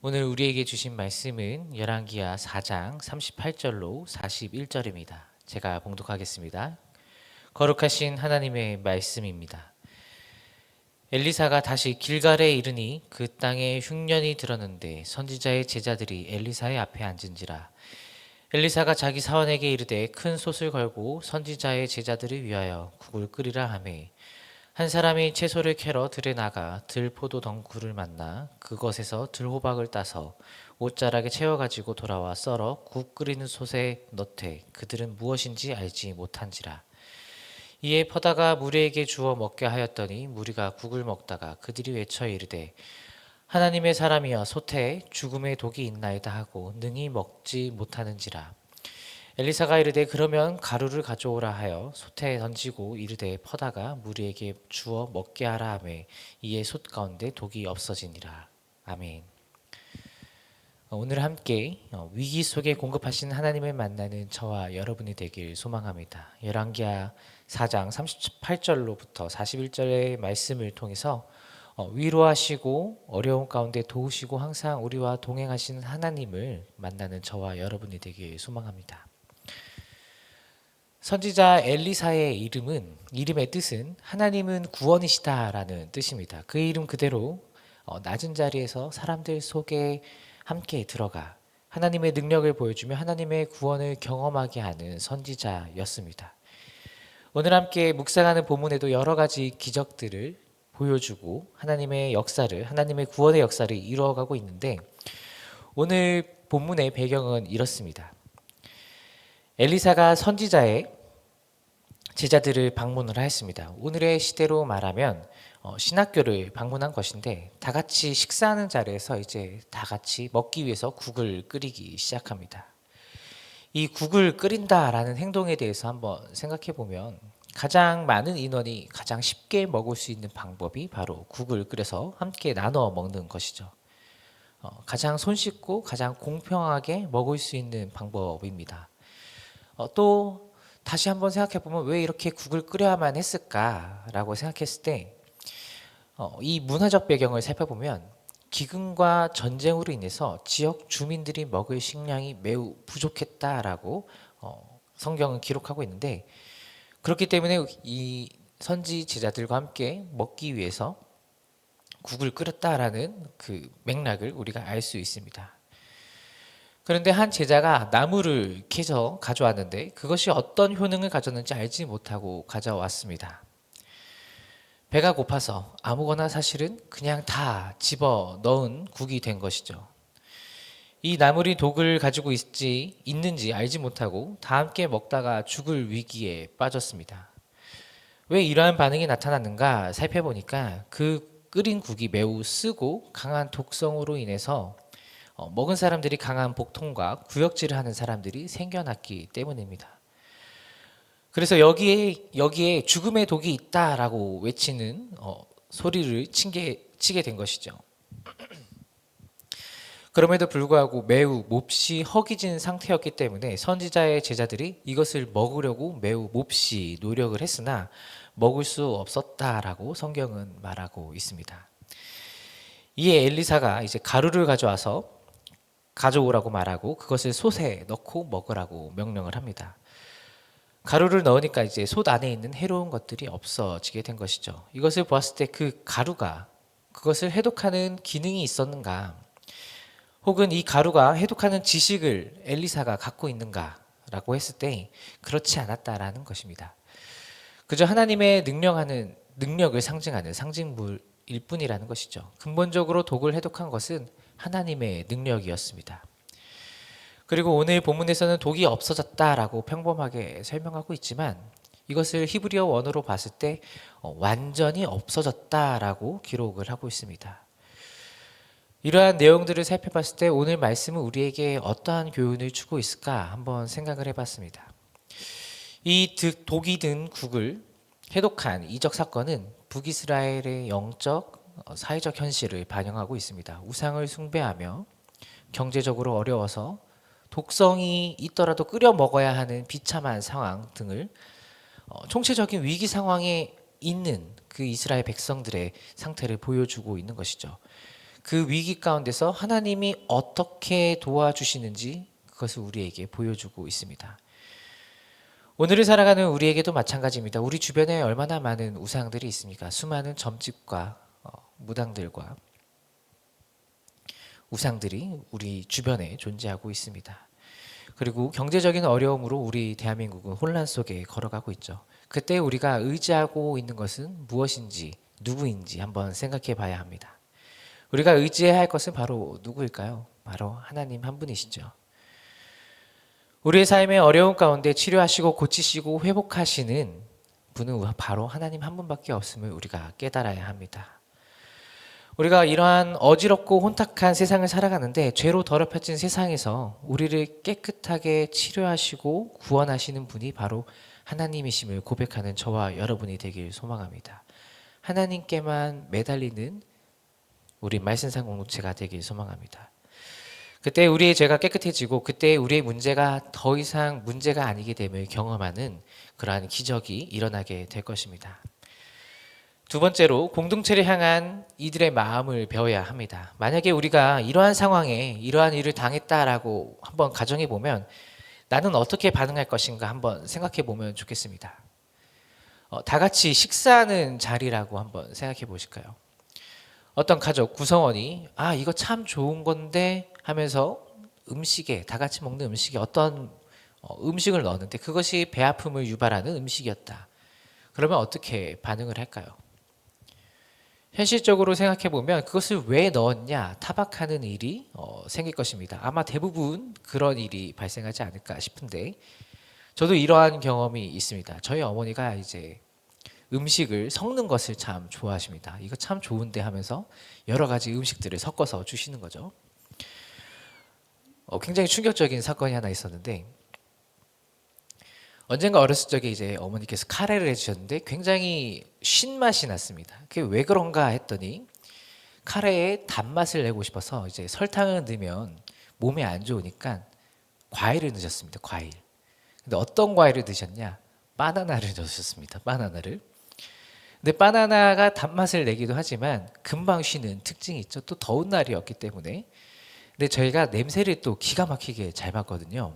오늘 우리에게 주신 말씀은 열왕기하 4장 38절로 41절입니다. 제가 봉독하겠습니다. 거룩하신 하나님의 말씀입니다. 엘리사가 다시 길갈에 이르니 그 땅에 흉년이 들었는데 선지자의 제자들이 엘리사의 앞에 앉은지라. 엘리사가 자기 사원에게 이르되 큰 솥을 걸고 선지자의 제자들을 위하여 국을 끓이라 하매 한 사람이 채소를 캐러 들에 나가 들포도 덩굴을 만나 그것에서 들호박을 따서 옷자락에 채워 가지고 돌아와 썰어 국 끓이는 솥에 넣되 그들은 무엇인지 알지 못한지라. 이에 퍼다가 무리에게 주어 먹게 하였더니 무리가 국을 먹다가 그들이 외쳐 이르되 하나님의 사람이여 솥에 죽음의 독이 있나이다 하고 능히 먹지 못하는지라. 엘리사가 이르되 그러면 가루를 가져오라 하여 솥에 던지고 이르되 퍼다가 무리에게 주어 먹게 하라 하매 이에 솥 가운데 독이 없어지니라. 아멘. 오늘 함께 위기 속에 공급하신 하나님을 만나는 저와 여러분이 되길 소망합니다. 열왕기하 4장 38절로부터 41절의 말씀을 통해서 위로하시고 어려운 가운데 도우시고 항상 우리와 동행하시는 하나님을 만나는 저와 여러분이 되길 소망합니다. 선지자 엘리사의 이름의 뜻은 하나님은 구원이시다라는 뜻입니다. 그 이름 그대로 낮은 자리에서 사람들 속에 함께 들어가 하나님의 능력을 보여주며 하나님의 구원을 경험하게 하는 선지자였습니다. 오늘 함께 묵상하는 본문에도 여러 가지 기적들을 보여주고 하나님의 역사를, 하나님의 구원의 역사를 이루어가고 있는데 오늘 본문의 배경은 이렇습니다. 엘리사가 선지자의 제자들을 방문을 하였습니다. 오늘의 시대로 말하면 신학교를 방문한 것인데 다 같이 식사하는 자리에서 이제 다 같이 먹기 위해서 국을 끓이기 시작합니다. 이 국을 끓인다라는 행동에 대해서 한번 생각해 보면 가장 많은 인원이 가장 쉽게 먹을 수 있는 방법이 바로 국을 끓여서 함께 나눠 먹는 것이죠. 가장 손쉽고 가장 공평하게 먹을 수 있는 방법입니다. 또 다시 한번 생각해 보면 왜 이렇게 국을 끓여야만 했을까라고 생각했을 때 이 문화적 배경을 살펴보면 기근과 전쟁으로 인해서 지역 주민들이 먹을 식량이 매우 부족했다라고 성경은 기록하고 있는데 그렇기 때문에 이 선지 제자들과 함께 먹기 위해서 국을 끓였다라는 그 맥락을 우리가 알 수 있습니다. 그런데 한 제자가 나무를 캐서 가져왔는데 그것이 어떤 효능을 가졌는지 알지 못하고 가져왔습니다. 배가 고파서 아무거나 사실은 그냥 다 집어 넣은 국이 된 것이죠. 이 나물이 독을 가지고 있는지 알지 못하고 다 함께 먹다가 죽을 위기에 빠졌습니다. 왜 이러한 반응이 나타났는가 살펴보니까 그 끓인 국이 매우 쓰고 강한 독성으로 인해서 먹은 사람들이 강한 복통과 구역질을 하는 사람들이 생겨났기 때문입니다. 그래서 여기에 죽음의 독이 있다라고 외치는 소리를 치게 된 것이죠. 그럼에도 불구하고 매우 몹시 허기진 상태였기 때문에 선지자의 제자들이 이것을 먹으려고 매우 몹시 노력을 했으나 먹을 수 없었다라고 성경은 말하고 있습니다. 이에 엘리사가 이제 가루를 가져오라고 말하고 그것을 솥에 넣고 먹으라고 명령을 합니다. 가루를 넣으니까 이제 솥 안에 있는 해로운 것들이 없어지게 된 것이죠. 이것을 보았을 때 그 가루가 그것을 해독하는 기능이 있었는가, 혹은 이 가루가 해독하는 지식을 엘리사가 갖고 있는가라고 했을 때 그렇지 않았다라는 것입니다. 그저 하나님의 능력을 상징하는 상징물일 뿐이라는 것이죠. 근본적으로 독을 해독한 것은 하나님의 능력이었습니다. 그리고 오늘 본문에서는 독이 없어졌다라고 평범하게 설명하고 있지만 이것을 히브리어 원어로 봤을 때 완전히 없어졌다라고 기록을 하고 있습니다. 이러한 내용들을 살펴봤을 때 오늘 말씀은 우리에게 어떠한 교훈을 주고 있을까 한번 생각을 해봤습니다. 이 독이 든 국을 해독한 이적 사건은 북이스라엘의 영적, 사회적 현실을 반영하고 있습니다. 우상을 숭배하며 경제적으로 어려워서 독성이 있더라도 끓여 먹어야 하는 비참한 상황 등을 총체적인 위기 상황에 있는 그 이스라엘 백성들의 상태를 보여주고 있는 것이죠. 그 위기 가운데서 하나님이 어떻게 도와주시는지 그것을 우리에게 보여주고 있습니다. 오늘을 살아가는 우리에게도 마찬가지입니다. 우리 주변에 얼마나 많은 우상들이 있습니까? 수많은 점집과 무당들과 우상들이 우리 주변에 존재하고 있습니다. 그리고 경제적인 어려움으로 우리 대한민국은 혼란 속에 걸어가고 있죠. 그때 우리가 의지하고 있는 것은 무엇인지, 누구인지 한번 생각해 봐야 합니다. 우리가 의지해야 할 것은 바로 누구일까요? 바로 하나님 한 분이시죠. 우리의 삶의 어려운 가운데 치료하시고 고치시고 회복하시는 분은 바로 하나님 한 분밖에 없음을 우리가 깨달아야 합니다. 우리가 이러한 어지럽고 혼탁한 세상을 살아가는데 죄로 더럽혀진 세상에서 우리를 깨끗하게 치료하시고 구원하시는 분이 바로 하나님이심을 고백하는 저와 여러분이 되길 소망합니다. 하나님께만 매달리는 우리 말씀상 공동체가 되길 소망합니다. 그때 우리의 죄가 깨끗해지고 그때 우리의 문제가 더 이상 문제가 아니게 됨을 경험하는 그러한 기적이 일어나게 될 것입니다. 두 번째로 공동체를 향한 이들의 마음을 배워야 합니다. 만약에 우리가 이러한 상황에 이러한 일을 당했다라고 한번 가정해 보면 나는 어떻게 반응할 것인가 한번 생각해 보면 좋겠습니다. 다 같이 식사하는 자리라고 한번 생각해 보실까요? 어떤 가족 구성원이 이거 참 좋은 건데 하면서 음식에 다 같이 먹는 음식에 어떤 음식을 넣었는데 그것이 배 아픔을 유발하는 음식이었다. 그러면 어떻게 반응을 할까요? 현실적으로 생각해 보면 그것을 왜 넣었냐 타박하는 일이 생길 것입니다. 아마 대부분 그런 일이 발생하지 않을까 싶은데 저도 이러한 경험이 있습니다. 저희 어머니가 이제 음식을 섞는 것을 참 좋아하십니다. 이거 참 좋은데 하면서 여러 가지 음식들을 섞어서 주시는 거죠. 굉장히 충격적인 사건이 하나 있었는데 언젠가 어렸을 적에 이제 어머니께서 카레를 해주셨는데 굉장히 신맛이 났습니다. 그게 왜 그런가 했더니 카레에 단맛을 내고 싶어서 이제 설탕을 넣으면 몸에 안 좋으니까 과일을 넣으셨습니다. 과일. 근데 어떤 과일을 넣으셨냐? 바나나를 넣으셨습니다. 바나나를. 근데 바나나가 단맛을 내기도 하지만 금방 쉬는 특징이 있죠. 또 더운 날이었기 때문에. 근데 저희가 냄새를 또 기가 막히게 잘 맡거든요.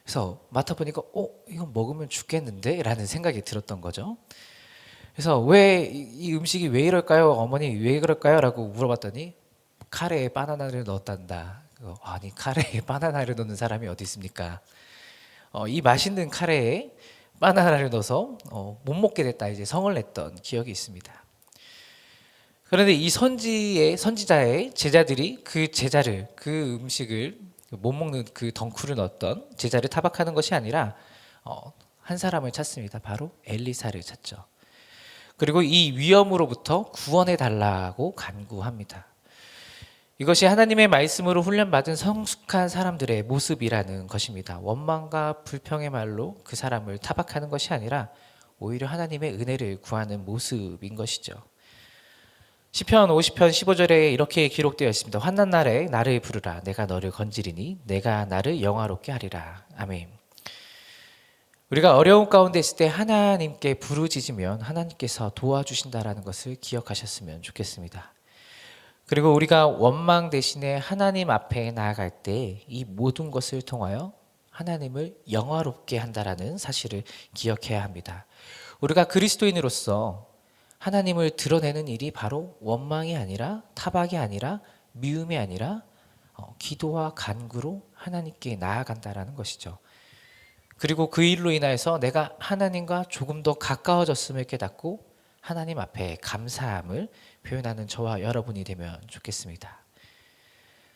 그래서 맡아보니까 이건 먹으면 죽겠는데? 라는 생각이 들었던 거죠. 그래서 왜 이 음식이 왜 이럴까요? 어머니 왜 그럴까요? 라고 물어봤더니 카레에 바나나를 넣었단다. 아니 카레에 바나나를 넣는 사람이 어디 있습니까? 이 맛있는 카레에 바나나를 넣어서 못 먹게 됐다 이제 성을 냈던 기억이 있습니다. 그런데 이 선지자의 제자들이 그 음식을 못 먹는 그 덩쿨을 넣었던 제자를 타박하는 것이 아니라 한 사람을 찾습니다. 바로 엘리사를 찾죠. 그리고 이 위험으로부터 구원해 달라고 간구합니다. 이것이 하나님의 말씀으로 훈련받은 성숙한 사람들의 모습이라는 것입니다. 원망과 불평의 말로 그 사람을 타박하는 것이 아니라 오히려 하나님의 은혜를 구하는 모습인 것이죠. 시편 50편 15절에 이렇게 기록되어 있습니다. 환난 날에 나를 부르라. 내가 너를 건지리니 내가 나를 영화롭게 하리라. 아멘. 우리가 어려운 가운데 있을 때 하나님께 부르짖으면 하나님께서 도와주신다라는 것을 기억하셨으면 좋겠습니다. 그리고 우리가 원망 대신에 하나님 앞에 나아갈 때 이 모든 것을 통하여 하나님을 영화롭게 한다라는 사실을 기억해야 합니다. 우리가 그리스도인으로서 하나님을 드러내는 일이 바로 원망이 아니라 타박이 아니라 미움이 아니라 기도와 간구로 하나님께 나아간다라는 것이죠. 그리고 그 일로 인하여서 내가 하나님과 조금 더 가까워졌음을 깨닫고 하나님 앞에 감사함을 표현하는 저와 여러분이 되면 좋겠습니다.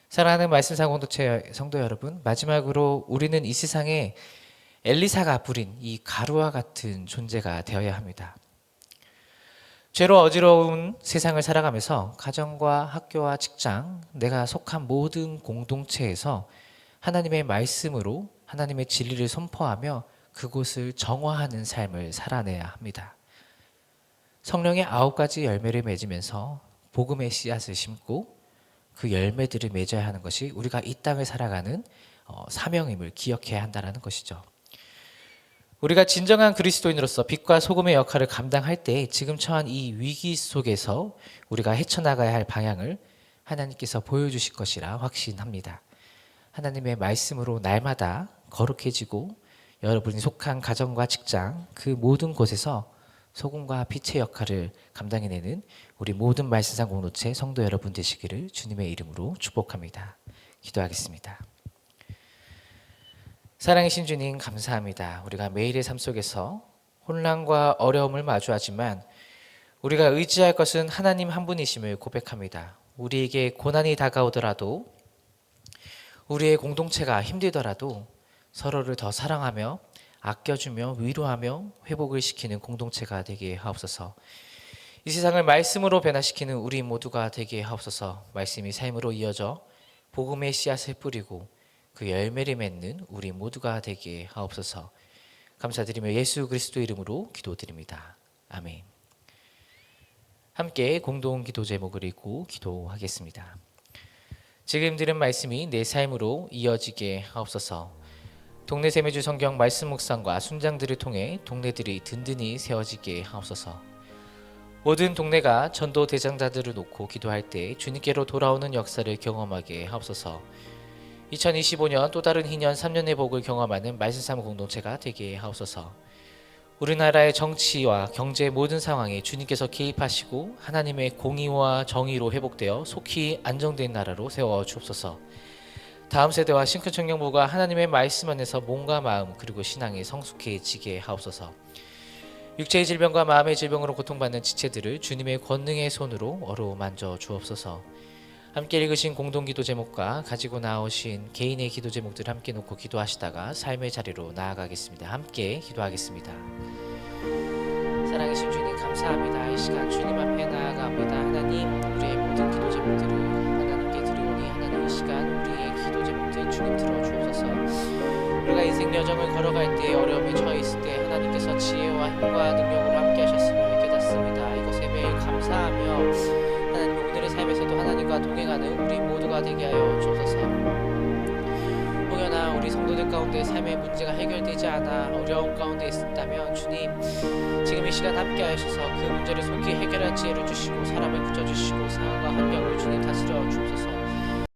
사랑하는 말씀상 공동체 성도 여러분, 마지막으로 우리는 이 세상에 엘리사가 부린 이 가루와 같은 존재가 되어야 합니다. 죄로 어지러운 세상을 살아가면서 가정과 학교와 직장, 내가 속한 모든 공동체에서 하나님의 말씀으로 하나님의 진리를 선포하며 그곳을 정화하는 삶을 살아내야 합니다. 성령의 9가지 열매를 맺으면서 복음의 씨앗을 심고 그 열매들을 맺어야 하는 것이 우리가 이 땅을 살아가는 사명임을 기억해야 한다는 것이죠. 우리가 진정한 그리스도인으로서 빛과 소금의 역할을 감당할 때 지금 처한 이 위기 속에서 우리가 헤쳐나가야 할 방향을 하나님께서 보여주실 것이라 확신합니다. 하나님의 말씀으로 날마다 거룩해지고 여러분이 속한 가정과 직장 그 모든 곳에서 소금과 빛의 역할을 감당해내는 우리 모든 말씀상 공동체 성도 여러분 되시기를 주님의 이름으로 축복합니다. 기도하겠습니다. 사랑하신 주님 감사합니다. 우리가 매일의 삶 속에서 혼란과 어려움을 마주하지만 우리가 의지할 것은 하나님 한 분이심을 고백합니다. 우리에게 고난이 다가오더라도 우리의 공동체가 힘들더라도 서로를 더 사랑하며 아껴주며 위로하며 회복을 시키는 공동체가 되게 하옵소서. 이 세상을 말씀으로 변화시키는 우리 모두가 되게 하옵소서. 말씀이 삶으로 이어져 복음의 씨앗을 뿌리고 그 열매를 맺는 우리 모두가 되게 하옵소서. 감사드리며 예수 그리스도 이름으로 기도드립니다. 아멘. 함께 공동 기도 제목을 읽고 기도하겠습니다. 지금 들은 말씀이 내 삶으로 이어지게 하옵소서. 동네 세매주 성경 말씀 묵상과 순장들을 통해 동네들이 든든히 세워지게 하옵소서. 모든 동네가 전도 대장자들을 놓고 기도할 때 주님께로 돌아오는 역사를 경험하게 하옵소서. 2025년 또 다른 희년 3년의 복을 경험하는 말씀삼 공동체가 되게 하옵소서. 우리나라의 정치와 경제 모든 상황에 주님께서 개입하시고 하나님의 공의와 정의로 회복되어 속히 안정된 나라로 세워 주옵소서. 다음 세대와 신천청년부가 하나님의 말씀 안에서 몸과 마음 그리고 신앙이 성숙해지게 하옵소서. 육체의 질병과 마음의 질병으로 고통받는 지체들을 주님의 권능의 손으로 어루만져 주옵소서. 함께 읽으신 공동기도 제목과 가지고 나오신 개인의 기도 제목들을 함께 놓고 기도하시다가 삶의 자리로 나아가겠습니다. 함께 기도하겠습니다. 사랑하신 주님 감사합니다. 이 시간 주님 앞에 나아갑니다. 하나님 우리의 모든 기도 제목들을 하나님께 드리오니 하나님 이 시간 우리의 기도 제목들 주님 들어주옵소서. 우리가 인생 여정을 걸어갈 때 어려움에 처해 있을 때 하나님께서 지혜와 힘과 능력으로 함께 하셨음을 깨닫습니다. 이것에 매일 감사하며 삶에서도 하나님과 동행하는 우리 모두가 되게 하여 주옵소서. 혹여나 우리 성도들 가운데 삶의 문제가 해결되지 않아 어려움 가운데 있다면 주님 지금 이 시간 함께 하셔서 그 문제를 속히 해결할 지혜를 주시고 사람을 붙여주시고 상황과 환경을 주님 다스려 주옵소서.